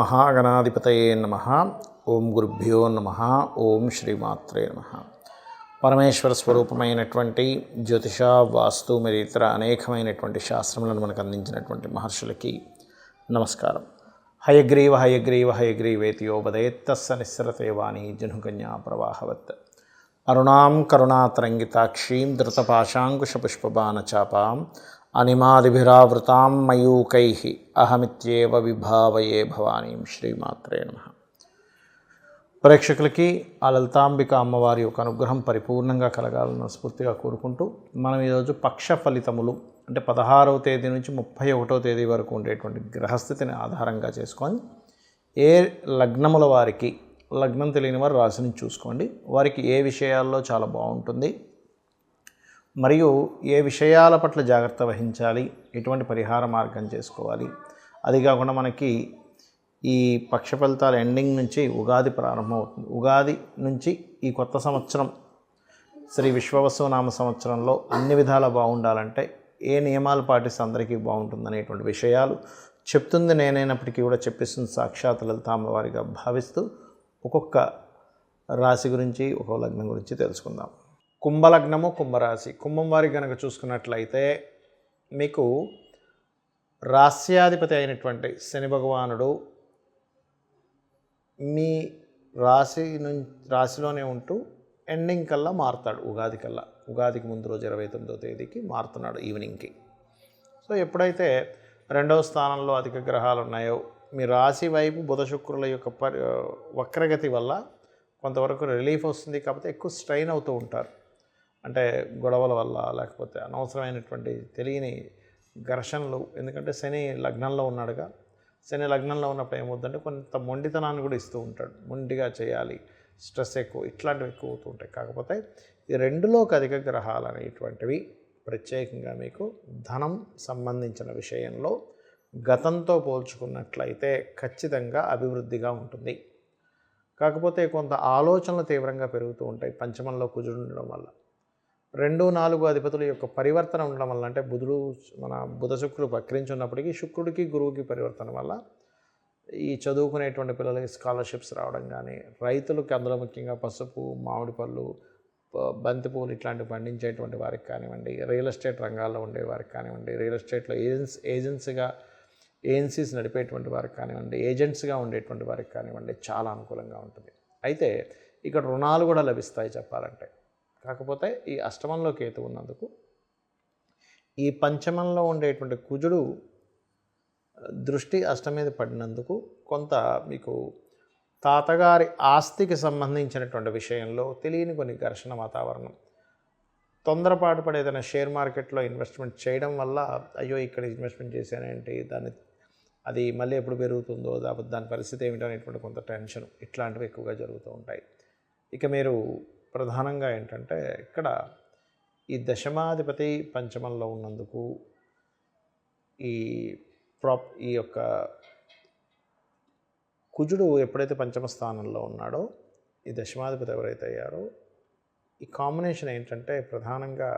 మహాగణాధిపతయే నమః. ఓం గురుభ్యో నమః. ఓం శ్రీమాత్రే నమః. పరమేశ్వర స్వరూపమైనటువంటి జ్యోతిష, వాస్తు మరియు ఇతర అనేకమైనటువంటి శాస్త్రములను మనకు అందించినటువంటి మహర్షులకి నమస్కారం. హయగ్రీవ హయగ్రీవ హయగ్రీవేతి యోపదేత్తస్స నిస్సరతే వాణి జనుకన్యా ప్రవాహవత్. అరుణాం కరుణాతరంగితాక్షీం ధృతపాశాంకుశపుష్పబాణచాపాం అనిమాదిభిరావృతాం మయూకైః అహమిత్యేవ విభావయే భవానీం. శ్రీమాత్రే నమః. ప్రేక్షకులకి ఆ లలితాంబిక అమ్మవారి యొక్క అనుగ్రహం పరిపూర్ణంగా కలగాలని స్ఫూర్తిగా కోరుకుంటూ మనం ఈరోజు పక్ష ఫలితములు అంటే 16వ తేదీ నుంచి 31వ తేదీ వరకు ఉండేటువంటి గ్రహస్థితిని ఆధారంగా చేసుకొని ఏ లగ్నముల వారికి, లగ్నం తెలియని వారు రాశిని చూసుకోండి, వారికి ఏ విషయాల్లో చాలా బాగుంటుంది, మరియు ఏ విషయాల పట్ల జాగ్రత్త వహించాలి, ఎటువంటి పరిహార మార్గం చేసుకోవాలి. అది కాకుండా మనకి ఈ పక్ష ఫలితాల ఎండింగ్ నుంచి ఉగాది ప్రారంభమవుతుంది. ఉగాది నుంచి ఈ కొత్త సంవత్సరం శ్రీ విశ్వవసునామ సంవత్సరంలో అన్ని విధాలా బాగుండాలంటే ఏ నియమాలు పాటిస్తే అందరికీ బాగుంటుందనేటువంటి విషయాలు చెప్తుంది నేనైనప్పటికీ కూడా చెప్పిస్తుంది సాక్షాత్ లలితాంబ వారిగా భావిస్తూ ఒక్కొక్క రాశి గురించి, ఒక్కొక్క లగ్నం గురించి తెలుసుకుందాం. కుంభలగ్నము, కుంభరాశి. కుంభం వారికి కనుక చూసుకున్నట్లయితే మీకు రాస్యాధిపతి అయినటువంటి శని భగవానుడు మీ రాశిలోనే ఉంటూ ఎండింగ్ కల్లా మారుతాడు. ఉగాదికి ముందు రోజు 29వ తేదీకి మారుతున్నాడు ఈవినింగ్కి. సో ఎప్పుడైతే 2వ స్థానంలో అధిక గ్రహాలు ఉన్నాయో మీ రాశి వైపు బుధ శుక్రుల యొక్క వక్రగతి వల్ల కొంతవరకు రిలీఫ్ వస్తుంది. కాకపోతే ఎక్కువ స్ట్రెయిన్ అవుతూ ఉంటారు. అంటే గొడవల వల్ల, లేకపోతే అనవసరమైనటువంటి తెలియని ఘర్షణలు. ఎందుకంటే శని లగ్నంలో ఉన్నాడుగా. శని లగ్నంలో ఉన్నప్పుడు ఏమవుతుందంటే కొంత మొండితనాన్ని కూడా ఇస్తూ ఉంటాడు. మొండిగా చేయాలి, స్ట్రెస్ ఎక్కువ, ఇట్లాంటివి ఎక్కువ అవుతూ ఉంటాయి. కాకపోతే ఈ రెండులోకి అధిక గ్రహాలు అనేటువంటివి ప్రత్యేకంగా మీకు ధనం సంబంధించిన విషయంలో గతంతో పోల్చుకున్నట్లయితే ఖచ్చితంగా అభివృద్ధిగా ఉంటుంది. కాకపోతే కొంత ఆలోచనలు తీవ్రంగా పెరుగుతూ ఉంటాయి పంచమంలో కుజుడు ఉండడం వల్ల. 2, 4 అధిపతుల యొక్క పరివర్తన ఉండడం వల్ల, అంటే బుధ శుక్రులు వక్రించి ఉన్నప్పటికీ శుక్రుడికి గురువుకి పరివర్తన వల్ల ఈ చదువుకునేటువంటి పిల్లలకి స్కాలర్షిప్స్ రావడం కానీ, రైతులకి అందులో ముఖ్యంగా పసుపు, మామిడి పళ్ళు, బంతిపూలు ఇట్లాంటివి పండించేటువంటి వారికి కానివ్వండి, రియల్ ఎస్టేట్ రంగాల్లో ఉండే వారికి కానివ్వండి, రియల్ ఎస్టేట్లో ఏజెన్సీస్ నడిపేటువంటి వారికి కానివ్వండి, ఏజెంట్స్గా ఉండేటువంటి వారికి కానివ్వండి చాలా అనుకూలంగా ఉంటుంది. అయితే ఇక్కడ రుణాలు కూడా లభిస్తాయి చెప్పాలంటే. కాకపోతే ఈ అష్టమంలో కేతు ఉన్నందుకు, ఈ పంచమంలో ఉండేటువంటి కుజుడు దృష్టి అష్టం మీద పడినందుకు కొంత మీకు తాతగారి ఆస్తికి సంబంధించినటువంటి విషయంలో తెలియని కొన్ని ఘర్షణ వాతావరణం, తొందరపాటు పడి ఏదైనా షేర్ మార్కెట్లో ఇన్వెస్ట్మెంట్ చేయడం వల్ల అయ్యో ఇక్కడ ఇన్వెస్ట్మెంట్ చేశానేంటి, అది మళ్ళీ ఎప్పుడు పెరుగుతుందో, దాని పరిస్థితి ఏమిటో అనేటువంటి కొంత టెన్షన్, ఇట్లాంటివి ఎక్కువగా జరుగుతూ ఉంటాయి. ఇక మీరు ప్రధానంగా ఏంటంటే ఇక్కడ ఈ దశమాధిపతి పంచమంలో ఉన్నందుకు ఈ యొక్క కుజుడు ఎప్పుడైతే పంచమ స్థానంలో ఉన్నాడో, ఈ దశమాధిపతి ఎవరైతే అయ్యారో, ఈ కాంబినేషన్ ఏంటంటే ప్రధానంగా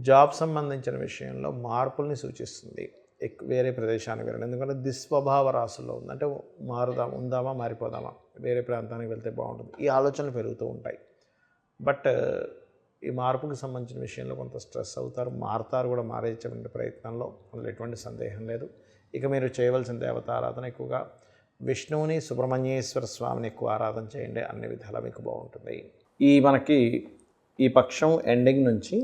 జాబ్ సంబంధించిన విషయంలో మార్పుల్ని సూచిస్తుంది. వేరే ప్రదేశానికి వెళ్ళండి. ఎందుకంటే దుస్వభావ రాశుల్లో ఉంది. అంటే ఉందామా మారిపోదామా, వేరే ప్రాంతానికి వెళ్తే బాగుంటుంది, ఈ ఆలోచనలు పెరుగుతూ ఉంటాయి. బట్ ఈ మార్పుకి సంబంధించిన విషయంలో కొంత స్ట్రెస్ అవుతారు, మారుతారు కూడా. మారేటువంటి ప్రయత్నంలో అందులో ఎటువంటి సందేహం లేదు. ఇక మీరు చేయవలసిన దేవతారాధన ఎక్కువగా విష్ణువుని, సుబ్రహ్మణ్యేశ్వర స్వామిని ఎక్కువ ఆరాధన చేయండి. అన్ని విధాలా మీకు బాగుంటుంది. మనకి ఈ పక్షం ఎండింగ్ నుంచి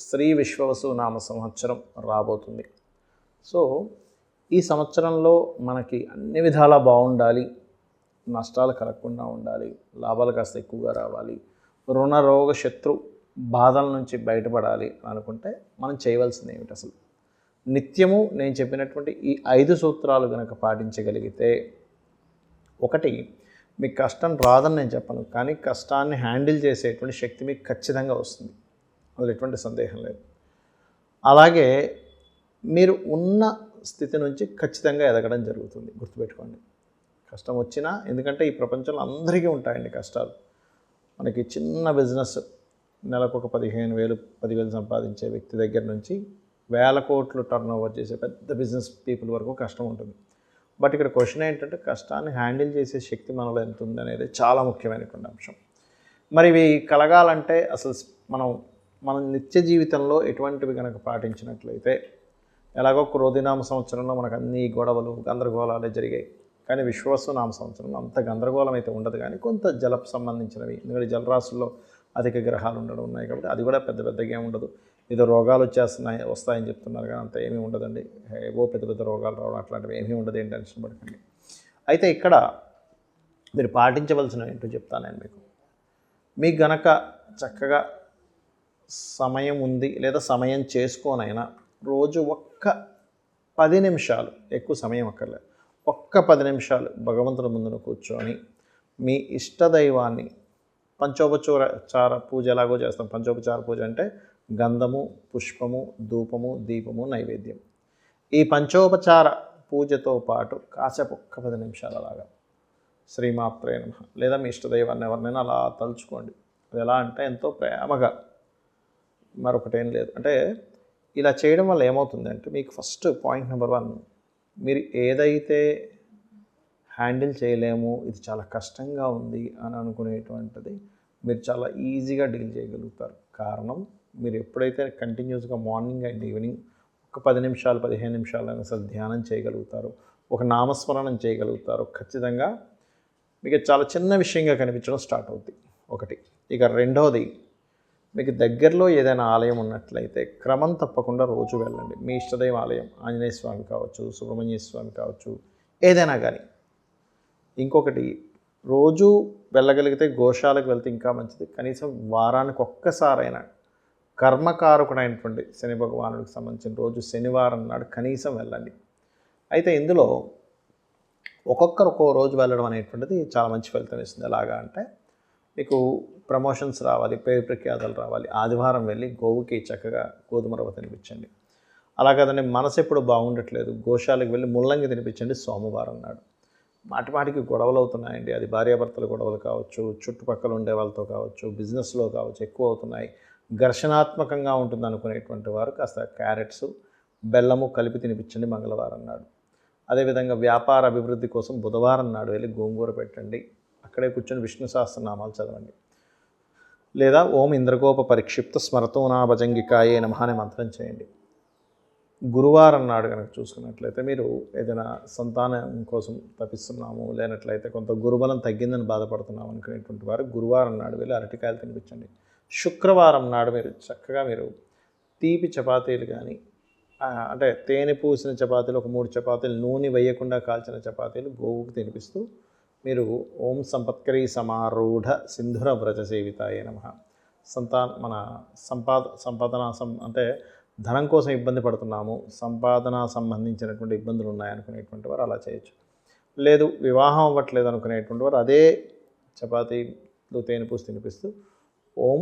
శ్రీ విశ్వవసు నామ సంవత్సరం రాబోతుంది. సో ఈ సంవత్సరంలో మనకి అన్ని విధాలా బాగుండాలి, నష్టాలు కలగకుండా ఉండాలి, లాభాలు కాస్త ఎక్కువగా రావాలి, రుణ రోగ శత్రు బాధల నుంచి బయటపడాలి అనుకుంటే మనం చేయవలసింది ఏమిటి? అసలు నిత్యము నేను చెప్పినటువంటి ఈ 5 సూత్రాలు కనుక పాటించగలిగితే, ఒకటి, మీకు కష్టం రాదని నేను చెప్పను, కానీ కష్టాన్ని హ్యాండిల్ చేసేటువంటి శక్తి మీకు ఖచ్చితంగా వస్తుంది, అందులో ఎటువంటి సందేహం లేదు. అలాగే మీరు ఉన్న స్థితి నుంచి ఖచ్చితంగా ఎదగడం జరుగుతుంది. గుర్తుపెట్టుకోండి, కష్టం వచ్చినా, ఎందుకంటే ఈ ప్రపంచంలో అందరికీ ఉంటాయండి కష్టాలు. మనకి చిన్న బిజినెస్ నెలకు ఒక 15,000, 10,000 సంపాదించే వ్యక్తి దగ్గర నుంచి వేల కోట్లు టర్న్ ఓవర్ చేసే పెద్ద బిజినెస్ పీపుల్ వరకు కష్టం ఉంటుంది. బట్ ఇక్కడ క్వశ్చన్ ఏంటంటే కష్టాన్ని హ్యాండిల్ చేసే శక్తి మనలో ఎంత ఉంది అనేది చాలా ముఖ్యమైనటువంటి అంశం. మరి ఇవి కలగాలంటే అసలు మన నిత్య జీవితంలో ఎటువంటివి కనుక పాటించినట్లయితే, ఎలాగో క్రోధినామ సంవత్సరంలో మనకు అన్ని గొడవలు గందరగోళాలే జరిగాయి, కానీ విశ్వవసునామ సంవత్సరంలో అంత గందరగోళం అయితే ఉండదు. కానీ కొంత జలపు సంబంధించినవి, ఎందుకంటే జలరాశుల్లో అధిక గ్రహాలు ఉండడం ఉన్నాయి కాబట్టి అది కూడా పెద్దగా ఏమి ఉండదు. ఏదో రోగాలు వస్తాయని చెప్తున్నారు కానీ అంత ఏమీ ఉండదండి. ఏవో పెద్ద రోగాలు రావడం అట్లాంటివి ఏమీ ఉండదు, ఏం టెన్షన్ పడకండి. అయితే ఇక్కడ మీరు పాటించవలసినవి ఏంటో చెప్తాను నేను మీకు గనక చక్కగా సమయం ఉంది, లేదా సమయం చేసుకోనైనా రోజు ఒక్క 10 నిమిషాలు, ఎక్కువ సమయం అక్కర్లేదు, ఒక్క 10 నిమిషాలు భగవంతుడి ముందున కూర్చొని మీ ఇష్టదైవాన్ని పంచోపచార పూజ ఎలాగో చేస్తాం. పంచోపచార పూజ అంటే గంధము, పుష్పము, ధూపము, దీపము, నైవేద్యం. ఈ పంచోపచార పూజతో పాటు కాసేపు ఒక్క 10 నిమిషాలు అలాగా శ్రీమాత్రే నమః లేదా మీ ఇష్టదైవాన్ని ఎవరినైనా అలా తలుచుకోండి. అది ఎలా అంటే ఎంతో ప్రేమగా, మరొకటేం లేదు. అంటే ఇలా చేయడం వల్ల ఏమవుతుందంటే మీకు ఫస్ట్ పాయింట్ నెంబర్ 1, మీరు ఏదైతే హ్యాండిల్ చేయలేము, ఇది చాలా కష్టంగా ఉంది అని అనుకునేటువంటిది మీరు చాలా ఈజీగా డీల్ చేయగలుగుతారు. కారణం మీరు ఎప్పుడైతే కంటిన్యూస్గా మార్నింగ్ అండ్ ఈవినింగ్ ఒక 10 నిమిషాలు 15 నిమిషాలైనా సరే ధ్యానం చేయగలుగుతారు, ఒక నామస్మరణం చేయగలుగుతారు, ఖచ్చితంగా మీకు చాలా చిన్న విషయంగా కనిపించడం స్టార్ట్ అవుతుంది. ఒకటి. ఇక రెండవది, మీకు దగ్గరలో ఏదైనా ఆలయం ఉన్నట్లయితే క్రమం తప్పకుండా రోజు వెళ్ళండి. మీ ఇష్టదైవ ఆలయం ఆంజనేయ స్వామి కావచ్చు, సుబ్రహ్మణ్య స్వామి కావచ్చు, ఏదైనా కానీ. ఇంకొకటి, రోజు వెళ్ళగలిగితే గోశాలకు వెళ్తే ఇంకా మంచిది. కనీసం వారానికి ఒక్కసారైనా కర్మకారకుడైనటువంటి శని భగవానుడికి సంబంధించిన రోజు శనివారం నాడు కనీసం వెళ్ళండి. అయితే ఇందులో ఒక్కొక్కరు ఒక్కో రోజు వెళ్ళడం అనేటువంటిది చాలా మంచి ఫలితం ఇస్తుంది. ఎలాగా అంటే మీకు ప్రమోషన్స్ రావాలి, పేరు ప్రఖ్యాతలు రావాలి, ఆదివారం వెళ్ళి గోవుకి చక్కగా గోధుమ రవ్వ తినిపించండి. అలా కాదండి మనసు ఎప్పుడు బాగుండట్లేదు, గోశాలకు వెళ్ళి ముల్లంగి తినిపించండి సోమవారం నాడు. మాటిమాటికి గొడవలు అవుతున్నాయండి, అది భార్యాభర్తల గొడవలు కావచ్చు, చుట్టుపక్కల ఉండే వాళ్ళతో కావచ్చు, బిజినెస్లో కావచ్చు, ఎక్కువ అవుతున్నాయి, ఘర్షణాత్మకంగా ఉంటుంది అనుకునేటువంటి వారు కాస్త క్యారెట్స్, బెల్లము కలిపి తినిపించండి మంగళవారం నాడు. అదేవిధంగా వ్యాపార అభివృద్ధి కోసం బుధవారం నాడు వెళ్ళి గోంగూర పెట్టండి, అక్కడే కూర్చొని విష్ణు సహస్రనామాలు చదవండి. లేదా ఓం ఇంద్రగోప పరిక్షిప్త స్మరతోనా భజంగికాయే నమః అనే మంత్రం చేయండి. గురువారం నాడు కనుక చూసుకున్నట్లయితే మీరు ఏదైనా సంతానం కోసం తప్పిస్తున్నాము, లేనట్లయితే కొంత గురుబలం తగ్గిందని బాధపడుతున్నాము అనుకునేటువంటి వారు గురువారం నాడు వెళ్ళి అరటికాయలు తినిపించండి. శుక్రవారం నాడు మీరు చక్కగా తీపి చపాతీలు కానీ, అంటే తేనె పూసిన చపాతీలు, ఒక 3 చపాతీలు నూనె వేయకుండా కాల్చిన చపాతీలు గోవుకు తినిపిస్తూ మీరు ఓం సంపత్కరీ సమారూఢ సింధుర వ్రజ సేవితాయే నమః మన సంపాదన అంటే ధనం కోసం ఇబ్బంది పడుతున్నాము, సంపాదన సంబంధించినటువంటి ఇబ్బందులు ఉన్నాయనుకునేటువంటి వారు అలా చేయొచ్చు. లేదు వివాహం అవ్వట్లేదు అనుకునేటువంటి వారు అదే చపాతీలు తేనె పూసి తినిపిస్తూ ఓం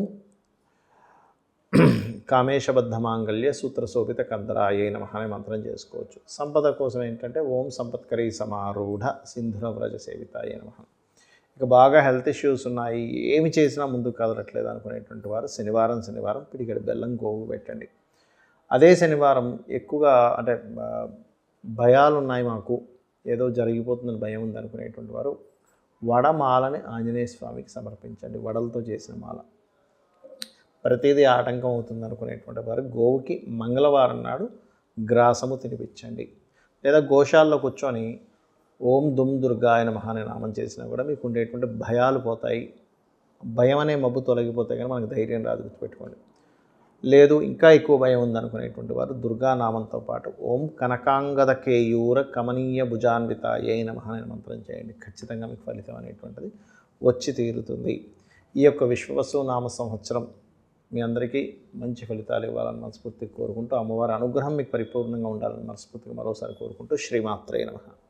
కామేశబద్ధ మాంగళ్య సూత్రశోభిత కందరాయే నమః అనే మంత్రం చేసుకోవచ్చు. సంపద కోసం ఏంటంటే ఓం సంపత్కరీ సమారూఢ సింధుర వ్రజ సేవితాయే నమః. ఇక బాగా హెల్త్ ఇష్యూస్ ఉన్నాయి, ఏమి చేసినా ముందుకు కదలట్లేదు అనుకునేటువంటి వారు శనివారం పిడికెడు బెల్లం గోవు పెట్టండి. అదే శనివారం ఎక్కువగా అంటే భయాలు ఉన్నాయి, మాకు ఏదో జరిగిపోతుందని భయం ఉంది అనుకునేటువంటి వారు వడమాలని ఆంజనేయ స్వామికి సమర్పించండి. వడలతో చేసిన మాల. ప్రతిదీ ఆటంకం అవుతుంది అనుకునేటువంటి వారు గోవుకి మంగళవారం నాడు గ్రాసము తినిపించండి. లేదా గోశాలలో కూర్చొని ఓం దుమ్ దుర్గాయ నమః అనే నామం చేసినా కూడా మీకు ఉండేటువంటి భయాలు పోతాయి, భయం అనే మబ్బు తొలగిపోతాయి, కానీ మనకు ధైర్యం రాదు, గుర్తుపెట్టుకోండి. లేదు ఇంకా ఎక్కువ భయం ఉందనుకునేటువంటి వారు దుర్గానామంతో పాటు ఓం కనకాంగద కేయూర కమనీయ భుజాన్వితాయే నమః అనే మంత్రం చేయండి. ఖచ్చితంగా మీకు ఫలితం అనేటువంటిది వచ్చి తీరుతుంది. ఈ యొక్క విశ్వవసు నామ సంవత్సరం మీ అందరికీ మంచి ఫలితాలు ఇవ్వాలని మనస్ఫూర్తిగా కోరుకుంటూ, అమ్మవారి అనుగ్రహం మీకు పరిపూర్ణంగా ఉండాలని మనస్ఫూర్తిగా మరోసారి కోరుకుంటూ శ్రీమాత్రే నమః.